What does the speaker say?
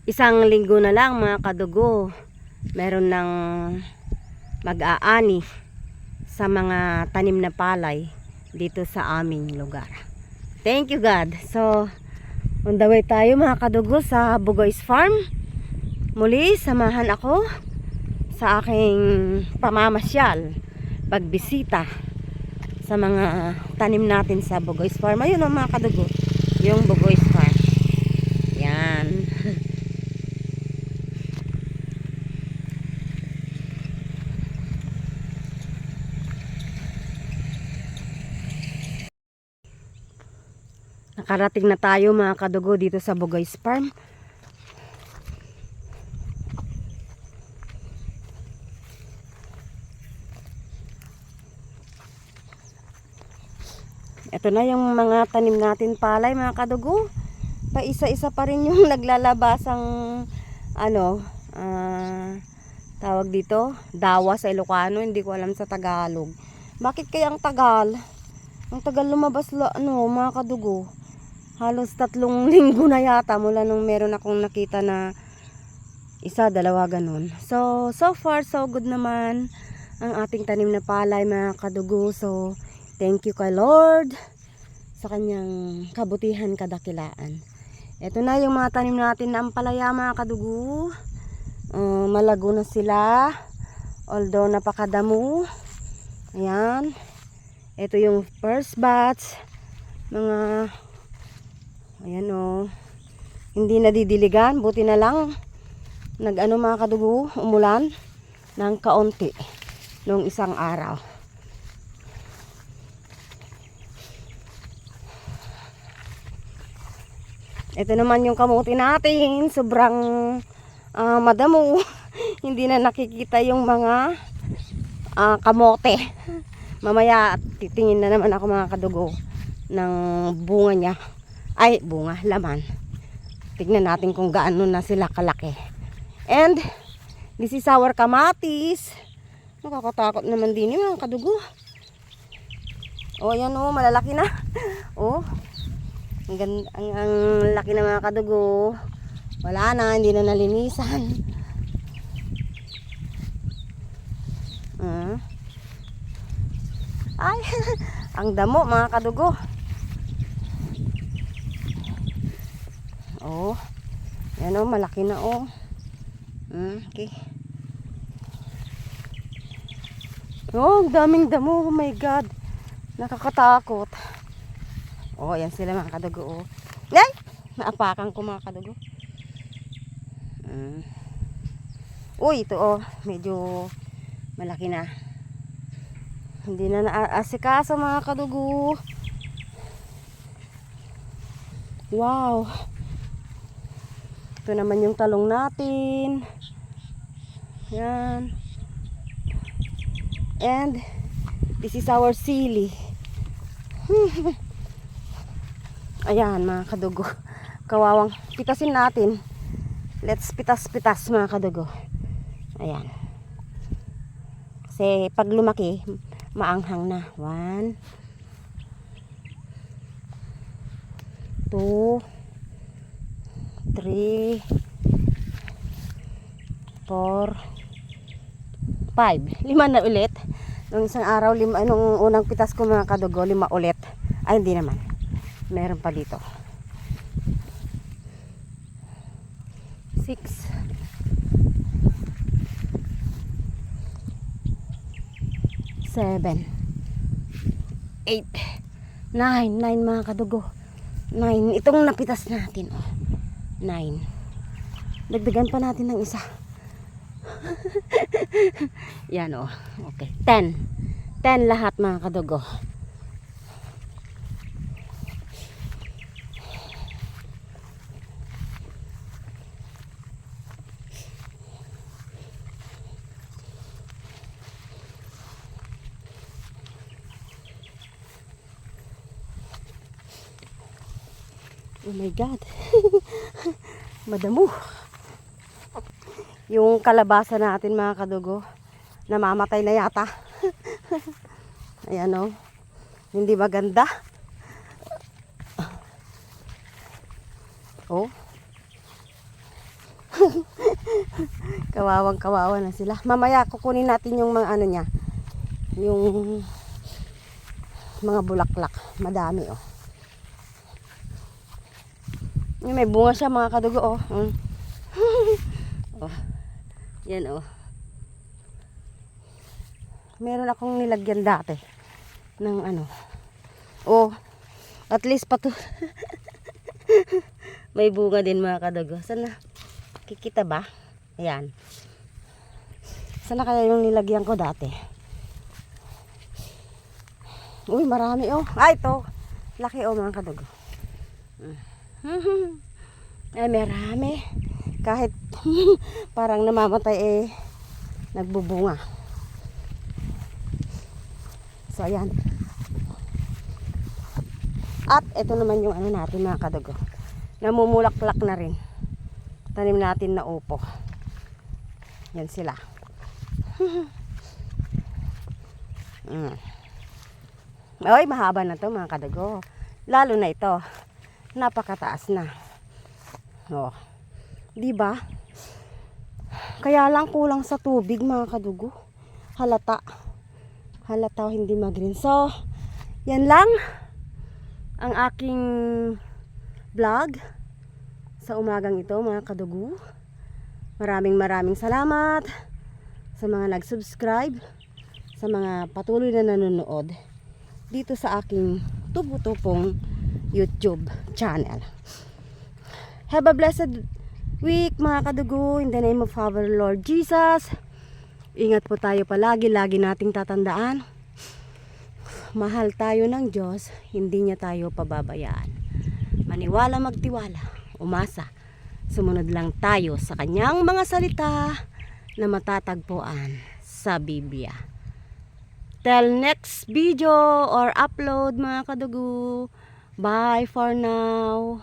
Isang linggo na lang mga kadugo, meron ng mag-aani sa mga tanim na palay dito sa aming lugar. Thank you God. So on the way tayo mga kadugo sa Bugoy's Farm. Muli samahan ako sa aking pamamasyal, pagbisita sa mga tanim natin sa Bugoy's Farm. Ayun o mga kadugo, yung Bugoy's Farm. Yan. Nakarating na tayo mga kadugo dito sa Bugoy's Farm. Ito na yung mga tanim natin palay mga kadugo. Pa isa-isa pa rin yung naglalabasang tawag dito, dawa sa Ilocano, hindi ko alam sa Tagalog. Bakit kaya ang tagal? Ang tagal lumabas mga kadugo. Halos 3 linggo na yata mula nung meron akong nakita na isa, dalawa ganun. So far so good naman ang ating tanim na palay mga kadugo. So thank you kay Lord sa kanyang kabutihan kadakilaan. Ito na yung mga tanim natin na ampalaya mga kadugo. Malago na sila, although napakadamo. Ayan, ito yung first batch. Ayan hindi nadidiligan, buti na lang mga kadugo, umulan ng kaunti nung isang araw. Ito naman yung kamuti natin, sobrang madamo. Hindi na nakikita yung mga kamote. Mamaya titingin na naman ako mga kadugo ng bunga niya. Ay, bunga, laman. Tignan natin kung gaano na sila kalaki. And this is our kamatis. Nakakatakot naman din yung mga kadugo. Ayan malalaki na. Ang laki na mga kadugo. Wala na, hindi na nalinisan. Ay, ang damo mga kadugo. Yan malaki na okay. Ang daming damo, oh my God. Nakakatakot. Yan sila mga kadugo. Ay, naapakan ko mga kadugo. Ito medyo malaki na. Hindi na naasikaso mga kadugo. Wow. Ito naman yung talong natin. Yan. And this is our sili. Ayan mga kadugo. Kawawang pitasin natin. Let's pitas-pitas mga kadugo. Ayan. Kasi pag lumaki, maanghang na. 1 2 3 4 5. 5 na ulit. Nung isang araw, nung unang pitas ko mga kadugo, 5 ulit. Ay, hindi naman. Meron pa dito. 6 7 8 9 mga kadugo. 9 itong napitas natin 9. Dagdagan pa natin ng isa. Yan okay. 10 lahat mga kadugo. Oh my God. Madamo. Yung kalabasa natin mga kadugo, namamatay na yata. Ayan hindi maganda. Kawawang kawawa na sila. Mamaya kukunin natin yung mga ano niya. Yung mga bulaklak. Madami oh. May bunga siya mga kadugo oh. Oh. Yan oh. Meron akong nilagyan dati ng ano. Oh. At least pato. May bunga din mga kadugo. Sana kikita ba? Ayan. Sana kaya yung nilagyan ko dati. Uy, marami oh. Ay, ito. Laki oh mga kadugo. Ay, marami. Kahit parang namamatay eh, nagbubunga. So, ayan. At ito naman yung ano natin mga kadugo. Namumulaklak na rin. Tanim natin na upo. Yan sila. Ay, mahaba na to mga kadugo. Lalo na ito. Napakataas na. Oh. 'Di ba? Kaya lang kulang sa tubig mga kadugo. Halata. Halata hindi mag-green. So, yan lang ang aking vlog sa umagang ito mga kadugo. Maraming salamat sa mga nag-subscribe, sa mga patuloy na nanonood dito sa aking tubo-tupong YouTube channel. Have a blessed week mga kadugo, in the name of our Lord Jesus. Ingat po tayo palagi, lagi nating tatandaan. Mahal tayo ng Diyos, hindi niya tayo pababayaan. Maniwala, magtiwala, umasa. Sumunod lang tayo sa kanyang mga salita na matatagpuan sa Biblia. Till next video or upload mga kadugo. Bye for now.